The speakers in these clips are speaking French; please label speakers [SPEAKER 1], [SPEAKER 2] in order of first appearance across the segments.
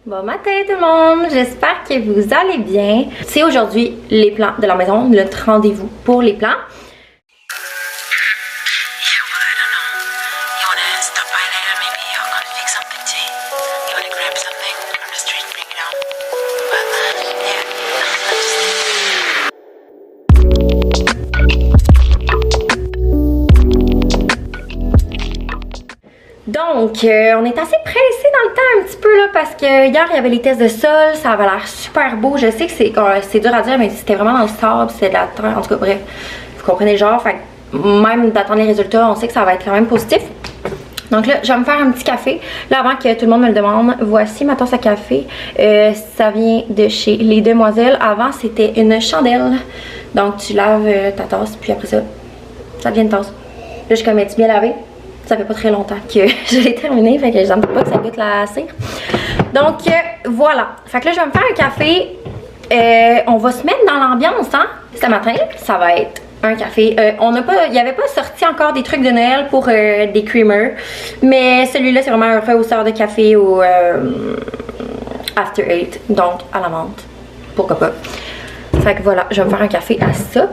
[SPEAKER 1] Bon matin tout le monde, j'espère que vous allez bien. C'est aujourd'hui les plans de la maison, notre rendez-vous pour les plans. Donc, on est assez pressé dans le temps un petit peu là parce que hier il y avait les tests de sol, ça avait l'air super beau. Je sais que c'est dur à dire, mais c'était vraiment dans le sable, c'était de la terre, en tout cas bref, vous comprenez le genre. Fait que même d'attendre les résultats, on sait que ça va être quand même positif. Donc là, je vais me faire un petit café. Là, avant que tout le monde me le demande, voici ma tasse à café. Ça vient de chez Les Demoiselles. Avant, c'était une chandelle. Donc, tu laves ta tasse, puis après ça, ça devient une tasse. Là, je suis comme, es-tu bien lavé? Ça fait pas très longtemps que je l'ai terminé, fait que j'aime pas que ça goûte la cire. Donc, voilà. Fait que là, je vais me faire un café. On va se mettre dans l'ambiance, hein? Ce matin, ça va être un café. Il n'y avait pas sorti encore des trucs de Noël pour des creamers. Mais celui-là, c'est vraiment un rehausseur de café au After Eight. Donc, à la menthe. Pourquoi pas. Fait que voilà, je vais me faire un café à ça.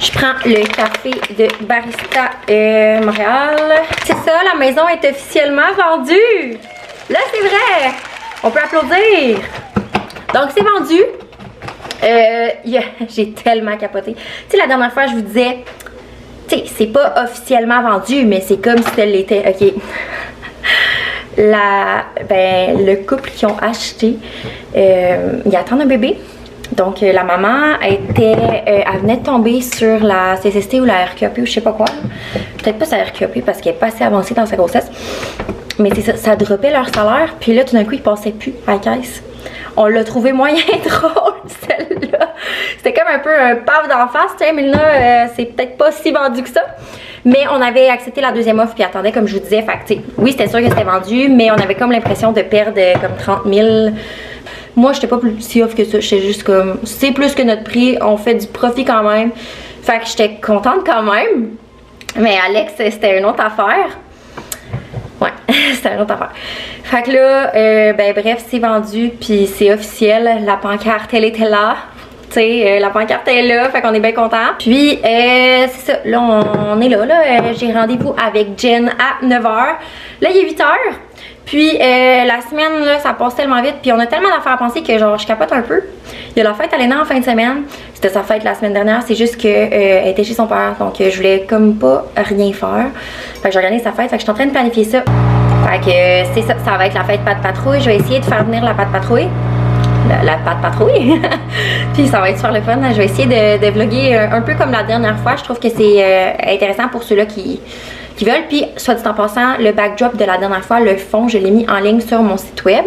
[SPEAKER 1] Je prends le café de Barista Montréal. C'est ça, la maison est officiellement vendue. Là, c'est vrai. On peut applaudir. Donc, c'est vendu. J'ai tellement capoté. Tu sais, la dernière fois, je vous disais, tu sais, c'est pas officiellement vendu, mais c'est comme si elle l'était. OK. Le couple qui ont acheté, ils attendent un bébé. Donc, la maman elle venait de tomber sur la CCST ou la RQAP ou je sais pas quoi. Peut-être pas sa RQAP parce qu'elle est pas assez avancée dans sa grossesse. Mais c'est ça, ça droppait leur salaire. Puis là, tout d'un coup, ils passaient plus à la caisse. On l'a trouvé moyen drôle, celle-là. C'était comme un peu un paf d'en face. Tiens, mais là, c'est peut-être pas si vendu que ça. Mais on avait accepté la deuxième offre puis attendait, comme je vous disais. Fait que, oui, c'était sûr que c'était vendu, mais on avait comme l'impression de perdre comme 30 000. Moi, j'étais pas plus si off que ça. J'étais juste comme, c'est plus que notre prix. On fait du profit quand même. Fait que j'étais contente quand même. Mais Alex, c'était une autre affaire. Ouais, c'était une autre affaire. Fait que là, bref, c'est vendu. Puis c'est officiel. La pancarte, elle était là. Tu sais, la pancarte est là. Fait qu'on est bien contents. Puis, c'est ça. Là, on est là. J'ai rendez-vous avec Jen à 9h. Là, il est 8h. Puis la semaine, là, ça passe tellement vite. Puis on a tellement d'affaires à penser que genre je capote un peu. Il y a la fête à Léna en fin de semaine. C'était sa fête la semaine dernière. C'est juste qu'elle était chez son père. Donc je voulais comme pas rien faire. Fait que j'ai regardé sa fête. Fait que je suis en train de planifier ça. Fait que c'est ça. Ça va être la fête Pat Patrouille. Je vais essayer de faire venir la Pat Patrouille. La Pat Patrouille. Puis ça va être super le fun. Je vais essayer de vlogger un peu comme la dernière fois. Je trouve que c'est intéressant pour ceux-là qui veulent. Puis, soit dit en passant, le backdrop de la dernière fois, le fond, je l'ai mis en ligne sur mon site web.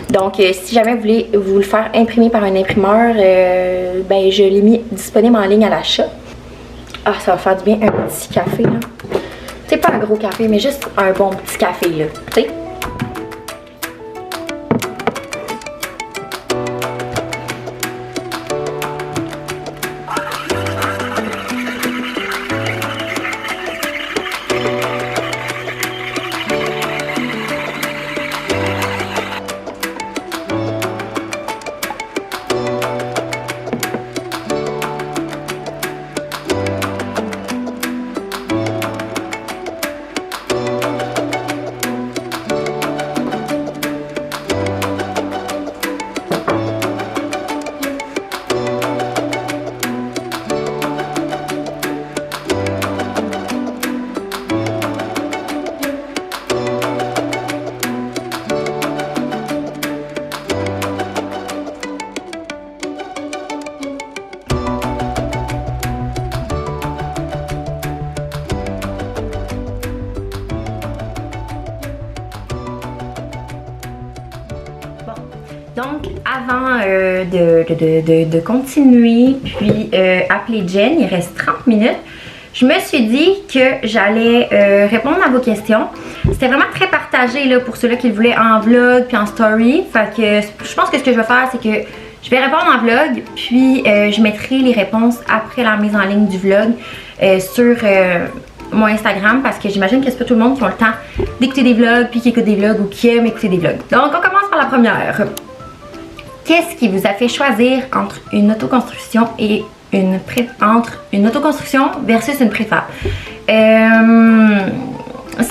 [SPEAKER 1] Donc, si jamais vous voulez vous le faire imprimer par un imprimeur, je l'ai mis disponible en ligne à l'achat. Ah, ça va faire du bien un petit café, là. Tu sais, pas un gros café, mais juste un bon petit café, là. Tu sais? Donc, avant de continuer, puis appeler Jen, il reste 30 minutes, je me suis dit que j'allais répondre à vos questions. C'était vraiment très partagé là, pour ceux-là qui le voulaient en vlog puis en story. Fait que je pense que ce que je vais faire, c'est que je vais répondre en vlog, puis je mettrai les réponses après la mise en ligne du vlog sur mon Instagram parce que j'imagine que c'est pas tout le monde qui a le temps d'écouter des vlogs puis qui écoute des vlogs ou qui aime écouter des vlogs. Donc on commence par la première. Qu'est-ce qui vous a fait choisir entre une autoconstruction et entre une autoconstruction versus une préfab? Ça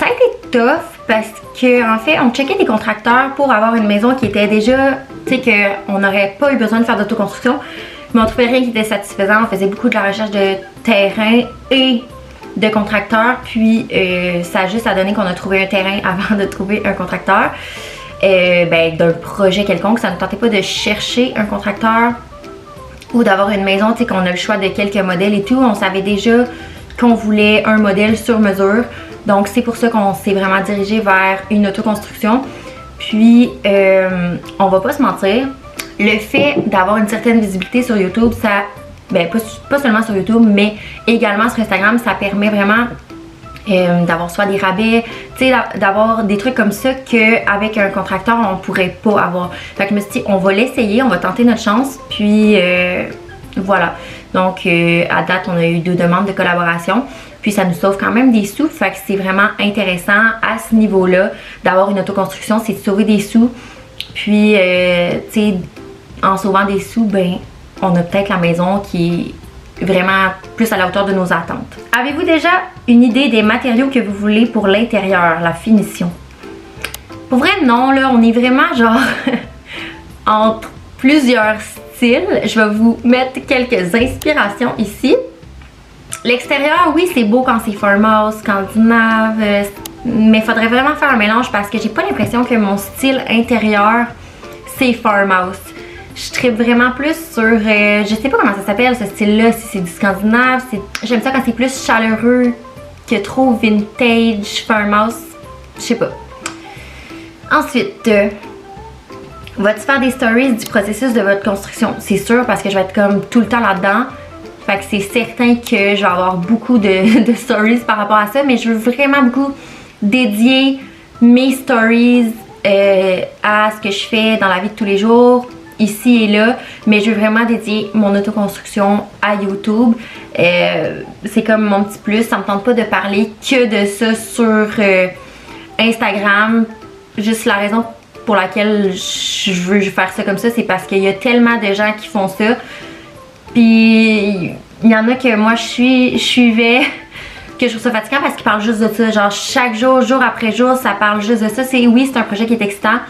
[SPEAKER 1] a été tough parce que en fait on checkait des contracteurs pour avoir une maison qui était déjà, tu sais, qu'on n'aurait pas eu besoin de faire d'autoconstruction, mais on trouvait rien qui était satisfaisant. On faisait beaucoup de la recherche de terrain et de contracteurs, puis ça a juste donné qu'on a trouvé un terrain avant de trouver un contracteur. D'un projet quelconque, ça ne tentait pas de chercher un contracteur ou d'avoir une maison, tu sais, qu'on a le choix de quelques modèles et tout. On savait déjà qu'on voulait un modèle sur mesure, donc c'est pour ça qu'on s'est vraiment dirigé vers une autoconstruction. Puis on va pas se mentir, le fait d'avoir une certaine visibilité sur YouTube, ça, pas seulement sur YouTube, mais également sur Instagram, ça permet vraiment d'avoir soit des rabais, tu sais, d'avoir des trucs comme ça qu'avec un contracteur on pourrait pas avoir. Fait que je me suis dit, on va l'essayer, on va tenter notre chance, puis voilà. Donc à date on a eu 2 demandes de collaboration, puis ça nous sauve quand même des sous. Fait que c'est vraiment intéressant à ce niveau-là d'avoir une autoconstruction, c'est de sauver des sous. Puis tu sais, en sauvant des sous, ben on a peut-être la maison qui est vraiment plus à la hauteur de nos attentes. Avez-vous déjà une idée des matériaux que vous voulez pour l'intérieur, la finition? Pour vrai, non, là, on est vraiment genre entre plusieurs styles. Je vais vous mettre quelques inspirations ici. L'extérieur, oui, c'est beau quand c'est farmhouse, scandinave, mais il faudrait vraiment faire un mélange parce que j'ai pas l'impression que mon style intérieur, c'est farmhouse. Je tripe vraiment plus sur, je sais pas comment ça s'appelle ce style-là, si c'est du scandinave, j'aime ça quand c'est plus chaleureux que trop vintage, farmhouse, je sais pas. Ensuite, vas-tu faire des stories du processus de votre construction? C'est sûr parce que je vais être comme tout le temps là-dedans, fait que c'est certain que je vais avoir beaucoup de stories par rapport à ça, mais je veux vraiment beaucoup dédier mes stories à ce que je fais dans la vie de tous les jours, ici et là, mais je veux vraiment dédier mon autoconstruction à YouTube. C'est comme mon petit plus, ça me tente pas de parler que de ça sur Instagram. Juste la raison pour laquelle je veux faire ça comme ça, c'est parce qu'il y a tellement de gens qui font ça. Puis il y en a que moi je suivais, que je trouve ça fatigant parce qu'ils parlent juste de ça. Genre chaque jour, jour après jour, ça parle juste de ça. Oui, c'est un projet qui est excitant,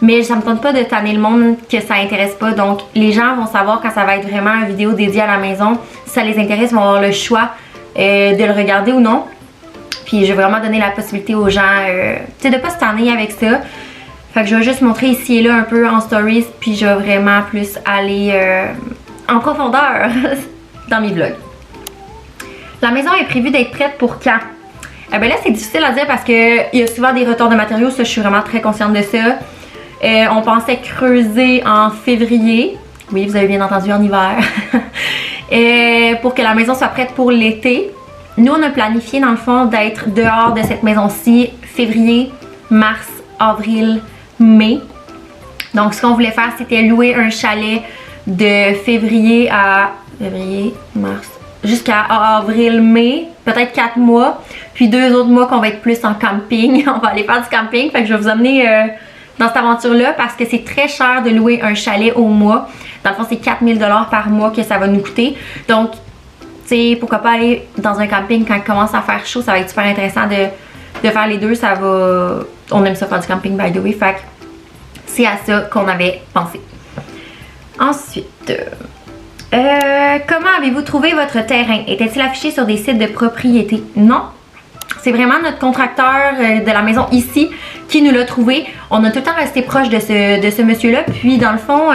[SPEAKER 1] mais ça me tente pas de tanner le monde que ça intéresse pas. Donc les gens vont savoir quand ça va être vraiment une vidéo dédiée à la maison. Si ça les intéresse, ils vont avoir le choix de le regarder ou non. Puis je vais vraiment donner la possibilité aux gens de pas se tanner avec ça. Fait que je vais juste montrer ici et là un peu en stories, puis je vais vraiment plus aller en profondeur dans mes vlogs. La maison est prévue d'être prête pour quand? Eh ben là c'est difficile à dire parce qu'il y a souvent des retards de matériaux, ça je suis vraiment très consciente de ça. On pensait creuser en février. Oui, vous avez bien entendu, en hiver. Pour que la maison soit prête pour l'été. Nous, on a planifié, dans le fond, d'être dehors de cette maison-ci février, mars, avril, mai. Donc, ce qu'on voulait faire, c'était louer un chalet de février à... février, mars... jusqu'à avril, mai, peut-être 4 mois. Puis 2 autres mois qu'on va être plus en camping. On va aller faire du camping. Fait que je vais vous emmener... dans cette aventure-là parce que c'est très cher de louer un chalet au mois. Dans le fond, c'est 4000 $ par mois que ça va nous coûter. Donc, tu sais, pourquoi pas aller dans un camping quand il commence à faire chaud, ça va être super intéressant de faire les deux. Ça va... On aime ça faire du camping, by the way. Fait que c'est à ça qu'on avait pensé. Ensuite, comment avez-vous trouvé votre terrain? Était-il affiché sur des sites de propriété? Non. C'est vraiment notre contracteur de la maison ici qui nous l'a trouvé. On a tout le temps resté proche de ce monsieur-là. Puis dans le fond,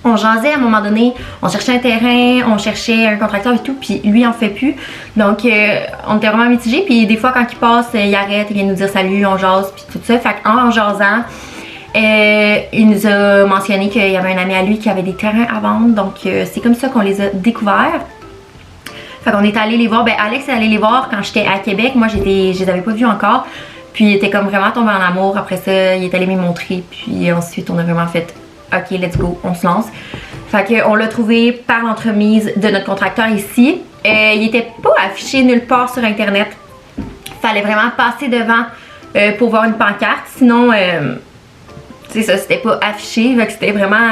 [SPEAKER 1] on jasait à un moment donné. On cherchait un terrain, on cherchait un contracteur et tout. Puis lui en fait plus. Donc on était vraiment mitigés. Puis des fois quand il passe, il arrête, il vient nous dire salut, on jase, puis tout ça. Fait qu'en jasant, il nous a mentionné qu'il y avait un ami à lui qui avait des terrains à vendre. Donc c'est comme ça qu'on les a découverts. Fait qu'on est allé les voir. Ben Alex est allé les voir quand j'étais à Québec. Moi je les avais pas vus encore. Puis il était comme vraiment tombé en amour. Après ça, il est allé me montrer. Puis ensuite on a vraiment fait ok, let's go, on se lance. Fait qu'on l'a trouvé par l'entremise de notre contracteur ici. Il était pas affiché nulle part sur internet. fallait vraiment passer devant pour voir une pancarte. Sinon, c'est ça, c'était pas affiché. Fait que c'était vraiment...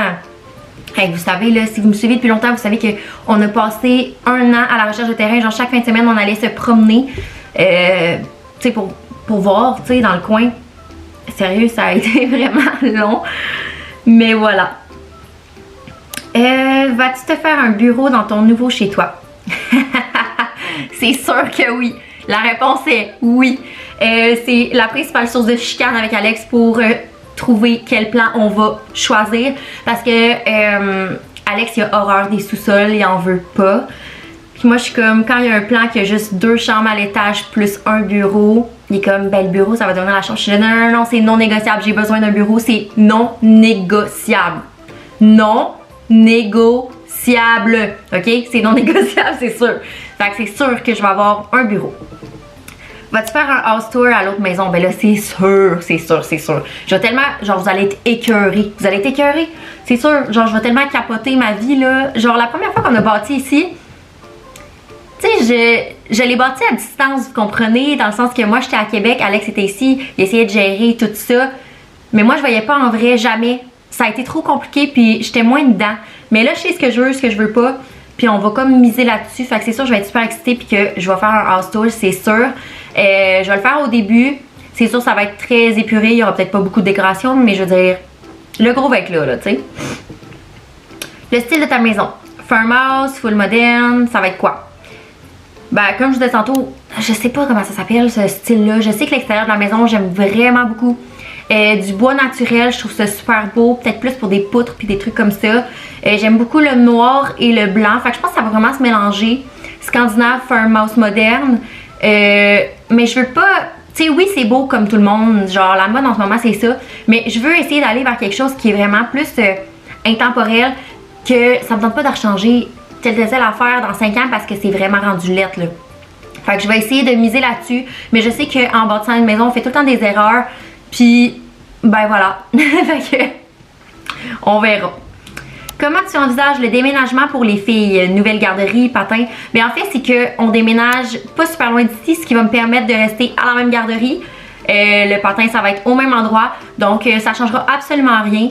[SPEAKER 1] Hey, vous savez, là, si vous me suivez depuis longtemps, vous savez qu'on a passé 1 an à la recherche de terrain. Genre, chaque fin de semaine, on allait se promener, tu sais, pour voir, tu sais, dans le coin. Sérieux, ça a été vraiment long. Mais voilà. Vas-tu te faire un bureau dans ton nouveau chez toi? C'est sûr que oui. La réponse est oui. C'est la principale source de chicane avec Alex pour trouver quel plan on va choisir. Parce que Alex, il a horreur des sous-sols, il en veut pas. Puis moi, je suis comme, quand il y a un plan qui a juste 2 chambres à l'étage plus un bureau, il est comme, ben le bureau, ça va devenir la chambre. Je suis là, non, non, non, c'est non négociable. J'ai besoin d'un bureau, c'est non négociable. Non négociable. OK? C'est non négociable, c'est sûr. Fait que c'est sûr que je vais avoir un bureau. Vas-tu faire un house tour à l'autre maison? Ben là, c'est sûr, c'est sûr, c'est sûr. Je vais tellement, genre, vous allez être écœurés. Vous allez être écœurés? C'est sûr. Genre, je vais tellement capoter ma vie, là. Genre, la première fois qu'on a bâti ici, tu sais, je l'ai bâti à distance, vous comprenez? Dans le sens que moi, j'étais à Québec, Alex était ici, il essayait de gérer tout ça. Mais moi, je voyais pas en vrai, jamais. Ça a été trop compliqué, puis j'étais moins dedans. Mais là, je sais ce que je veux pas. Puis on va comme miser là-dessus. Fait que c'est sûr, je vais être super excitée, puis que je vais faire un house tour, c'est sûr. Je vais le faire au début. C'est sûr, ça va être très épuré. Il y aura peut-être pas beaucoup de décoration, mais je veux dire, le gros va être là, tu sais. Le style de ta maison. Farmhouse, full moderne, ça va être quoi? Ben, comme je vous disais tantôt, je sais pas comment ça s'appelle ce style-là. Je sais que l'extérieur de la maison, j'aime vraiment beaucoup. Du bois naturel, je trouve ça super beau. Peut-être plus pour des poutres puis des trucs comme ça. J'aime beaucoup le noir et le blanc. Fait que je pense que ça va vraiment se mélanger. Scandinave, farmhouse moderne. Mais je veux pas... Tu sais, oui, c'est beau comme tout le monde. Genre, la mode en ce moment, c'est ça. Mais je veux essayer d'aller vers quelque chose qui est vraiment plus intemporel. Que ça me tente pas de rechanger telle affaire dans 5 ans parce que c'est vraiment rendu lettre, là. Fait que je vais essayer de miser là-dessus. Mais je sais qu'en bâtissant une maison, on fait tout le temps des erreurs. Puis, ben voilà. Fait que, on verra. Comment tu envisages le déménagement pour les filles? Nouvelle garderie, patin? Bien, en fait, c'est qu'on déménage pas super loin d'ici, ce qui va me permettre de rester à la même garderie. Le patin, ça va être au même endroit. Donc, ça changera absolument rien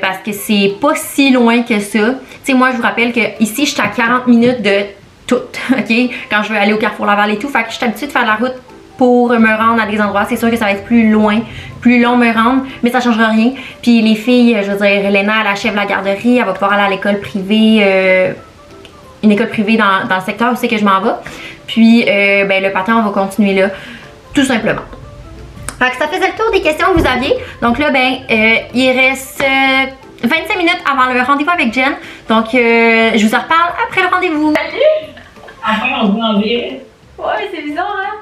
[SPEAKER 1] parce que c'est pas si loin que ça. Tu sais, moi, je vous rappelle que ici, je suis à 40 minutes de tout, OK? Quand je veux aller au Carrefour Laval et tout. Fait que je suis habituée de faire la route pour me rendre à des endroits. C'est sûr que ça va être plus loin, plus long me rendre, mais ça changera rien. Puis les filles, je veux dire, Léna, elle achève la garderie, elle va pouvoir aller à l'école privée, une école privée dans le secteur où c'est que je m'en vais. Puis, ben, le patin, on va continuer là, tout simplement. Fait que ça faisait le tour des questions que vous aviez. Donc là, ben, il reste 25 minutes avant le rendez-vous avec Jen. Donc, je vous en reparle après le rendez-vous.
[SPEAKER 2] Salut! Enfin, on se voit en vrai.
[SPEAKER 1] Ouais, c'est bizarre, hein?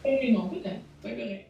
[SPEAKER 2] Non, peut-être. Pas correct.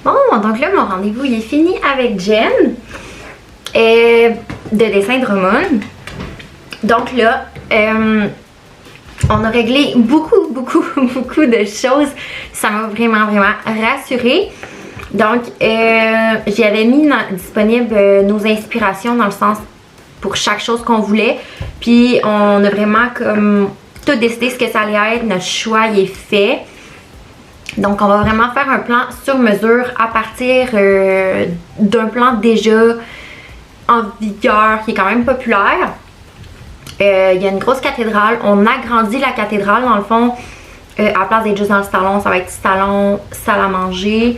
[SPEAKER 1] Bon, donc là, mon rendez-vous, il est fini avec Jen de Dessin Drummond. Donc là, on a réglé beaucoup de choses. Ça m'a vraiment rassurée. Donc, j'avais mis disponible nos inspirations dans le sens pour chaque chose qu'on voulait. Puis, on a vraiment comme tout décidé ce que ça allait être. Notre choix, il est fait. Donc, on va vraiment faire un plan sur mesure à partir d'un plan déjà en vigueur qui est quand même populaire. Il y a une grosse cathédrale. On agrandit la cathédrale dans le fond. À la place d'être juste dans le salon, ça va être salon, salle à manger.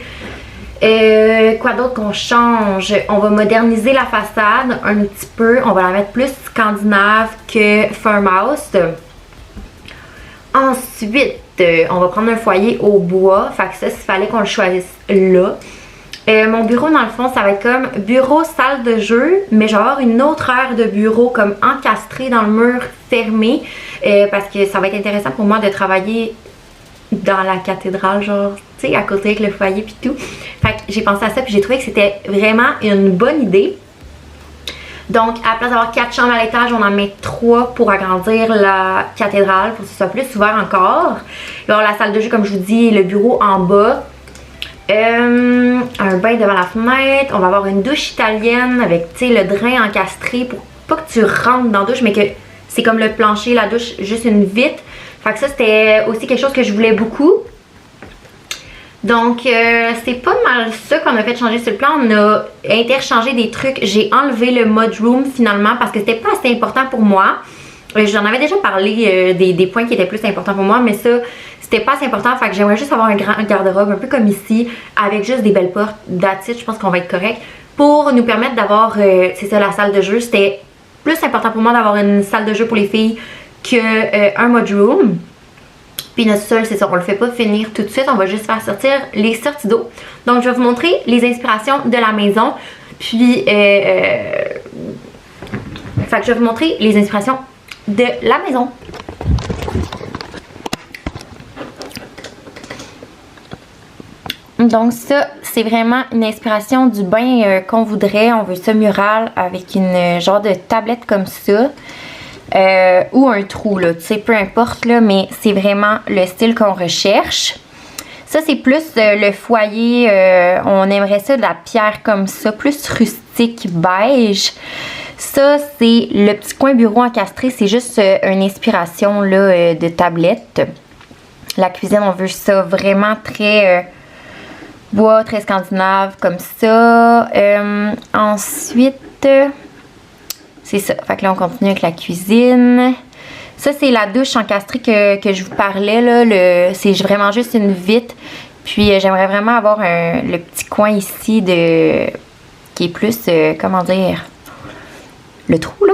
[SPEAKER 1] Quoi d'autre qu'on change? On va moderniser la façade un petit peu. On va la mettre plus scandinave que farmhouse. Ensuite, on va prendre un foyer au bois. Fait que ça, s'il fallait qu'on le choisisse là. Mon bureau, dans le fond, ça va être comme bureau, salle de jeu, mais je vais avoir une autre aire de bureau comme encastrée dans le mur fermé parce que ça va être intéressant pour moi de travailler dans la cathédrale, genre, tu sais, à côté avec le foyer puis tout. Fait que j'ai pensé à ça puis j'ai trouvé que c'était vraiment une bonne idée. Donc, à la place d'avoir 4 chambres à l'étage, on en met 3 pour agrandir la cathédrale, pour que ce soit plus ouvert encore. Il va y avoir la salle de jeu, comme je vous dis, le bureau en bas. Un bain devant la fenêtre. On va avoir une douche italienne avec, tu sais, le drain encastré pour pas que tu rentres dans la douche, mais que c'est comme le plancher, la douche, juste une vitre. Fait que ça, c'était aussi quelque chose que je voulais beaucoup. Donc, c'est pas mal ça qu'on a fait changer sur le plan. On a interchangé des trucs. J'ai enlevé le mudroom finalement parce que c'était pas assez important pour moi. J'en avais déjà parlé des points qui étaient plus importants pour moi, mais ça, c'était pas assez important. Fait que j'aimerais juste avoir un grand garde-robe, un peu comme ici, avec juste des belles portes. That's it, je pense qu'on va être correct. Pour nous permettre d'avoir, c'est ça, la salle de jeu. C'était plus important pour moi d'avoir une salle de jeu pour les filles qu'un mudroom. Puis notre sol, c'est ça, on le fait pas finir tout de suite, on va juste faire sortir les sorties d'eau. Donc je vais vous montrer les inspirations de la maison. Puis, fait que je vais vous montrer les inspirations de la maison. Donc ça, c'est vraiment une inspiration du bain qu'on voudrait. On veut ça mural avec une genre de tablette comme ça. Ou un trou, là, tu sais, peu importe, là, mais c'est vraiment le style qu'on recherche. Ça, c'est plus le foyer, on aimerait ça de la pierre comme ça, plus rustique, beige. Ça, c'est le petit coin bureau encastré, c'est juste une inspiration, là, de tablette. La cuisine, on veut ça vraiment très bois, très scandinave, comme ça. Ensuite... c'est ça. Fait que là, on continue avec la cuisine. Ça, c'est la douche encastrée que je vous parlais, là. C'est vraiment juste une vitre. Puis, j'aimerais vraiment avoir le petit coin ici qui est plus, comment dire, le trou, là.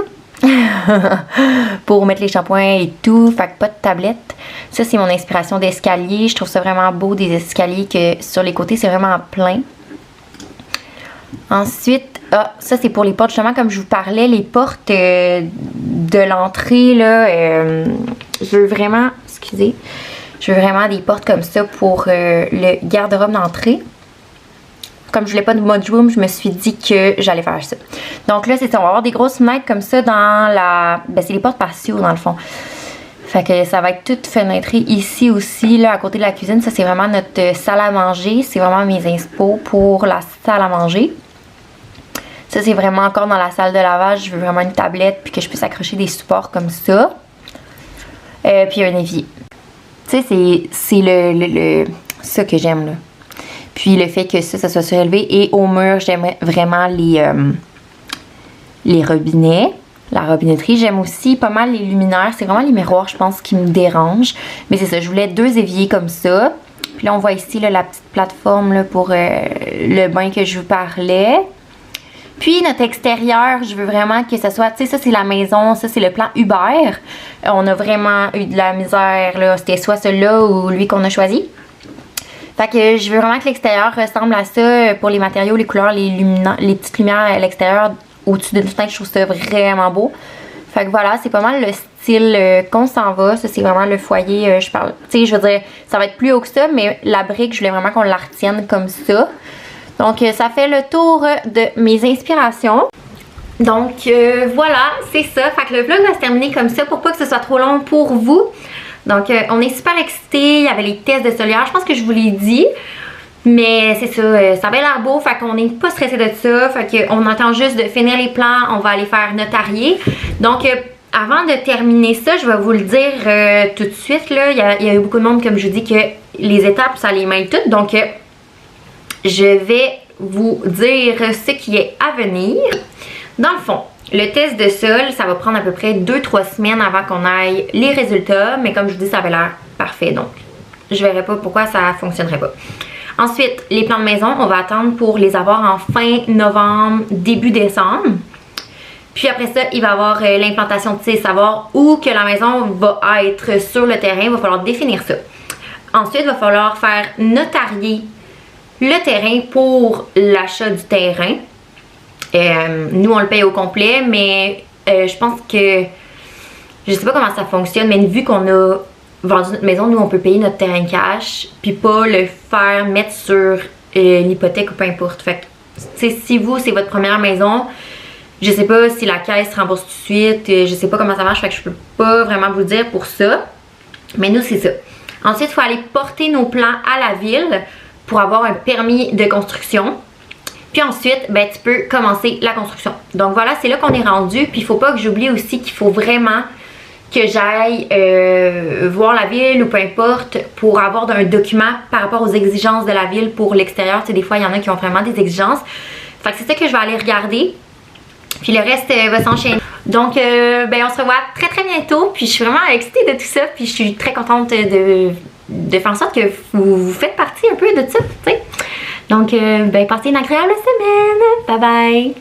[SPEAKER 1] Pour mettre les shampoings et tout. Fait que pas de tablette. Ça, c'est mon inspiration d'escalier. Je trouve ça vraiment beau, des escaliers que sur les côtés, c'est vraiment plein. Ensuite, ça c'est pour les portes, justement, comme je vous parlais, les portes de l'entrée, là, je veux vraiment, excusez, je veux vraiment des portes comme ça pour le garde-robe d'entrée. Comme je voulais pas de mudroom, je me suis dit que j'allais faire ça. Donc là, c'est ça, on va avoir des grosses fenêtres comme ça dans la... Ben, c'est les portes patio, dans le fond. Fait que ça va être toute fenêtré ici aussi, là, à côté de la cuisine. Ça, c'est vraiment notre salle à manger. C'est vraiment mes inspo pour la salle à manger. Ça, c'est vraiment encore dans la salle de lavage. Je veux vraiment une tablette puis que je puisse accrocher des supports comme ça. Puis un évier. Tu sais, c'est ça que j'aime, là. Puis le fait que ça soit surélevé. Et au mur, j'aimerais vraiment les robinets. La robinetterie. J'aime aussi pas mal les luminaires. C'est vraiment les miroirs, je pense, qui me dérangent. Mais c'est ça, je voulais 2 éviers comme ça. Puis là, on voit ici là, la petite plateforme là, pour le bain que je vous parlais. Puis notre extérieur, je veux vraiment que ça soit, tu sais, ça c'est la maison, ça c'est le plan Hubert. On a vraiment eu de la misère, là, c'était soit celui-là ou lui qu'on a choisi. Fait que je veux vraiment que l'extérieur ressemble à ça pour les matériaux, les couleurs, les petites lumières à l'extérieur au-dessus d'une fenêtre, je trouve ça vraiment beau. Fait que voilà, c'est pas mal le style qu'on s'en va. Ça c'est vraiment le foyer, je parle, tu sais, je veux dire, ça va être plus haut que ça, mais la brique, je voulais vraiment qu'on la retienne comme ça. Donc, ça fait le tour de mes inspirations. Donc, voilà, c'est ça. Fait que le vlog va se terminer comme ça pour pas que ce soit trop long pour vous. Donc, on est super excités. Il y avait les tests de solière. Je pense que je vous l'ai dit. Mais c'est ça, ça avait l'air beau. Fait qu'on n'est pas stressé de ça. Fait qu'on attend juste de finir les plans. On va aller faire notarier. Donc, avant de terminer ça, je vais vous le dire tout de suite. Là, il y a eu beaucoup de monde, comme je vous dis, que les étapes, ça les mêle toutes. Donc, je vais vous dire ce qui est à venir. Dans le fond, le test de sol, ça va prendre à peu près 2-3 semaines avant qu'on aille les résultats. Mais comme je vous dis, ça avait l'air parfait. Donc, je verrai pas pourquoi ça fonctionnerait pas. Ensuite, les plans de maison, on va attendre pour les avoir en fin novembre, début décembre. Puis après ça, il va y avoir l'implantation, tu sais, savoir où que la maison va être sur le terrain. Il va falloir définir ça. Ensuite, il va falloir faire notarier le terrain pour l'achat du terrain. Nous, on le paye au complet, mais je pense que... Je sais pas comment ça fonctionne, mais vu qu'on a vendu notre maison, nous, on peut payer notre terrain cash, puis pas le faire mettre sur une hypothèque ou peu importe. Fait que, si vous, c'est votre première maison, je sais pas si la caisse rembourse tout de suite, je sais pas comment ça marche, fait que je peux pas vraiment vous dire pour ça. Mais nous, c'est ça. Ensuite, il faut aller porter nos plans à la ville pour avoir un permis de construction. Puis ensuite, ben, tu peux commencer la construction. Donc voilà, c'est là qu'on est rendu. Puis il faut pas que j'oublie aussi qu'il faut vraiment que j'aille voir la ville ou peu importe pour avoir un document par rapport aux exigences de la ville pour l'extérieur. Tu sais, des fois, il y en a qui ont vraiment des exigences. Fait que c'est ça que je vais aller regarder. Puis le reste va s'enchaîner. Donc, ben, on se revoit très très bientôt. Puis je suis vraiment excitée de tout ça. Puis je suis très contente de faire en sorte que vous faites partie un peu de ça, tu sais. Donc, ben, passez une agréable semaine. Bye bye!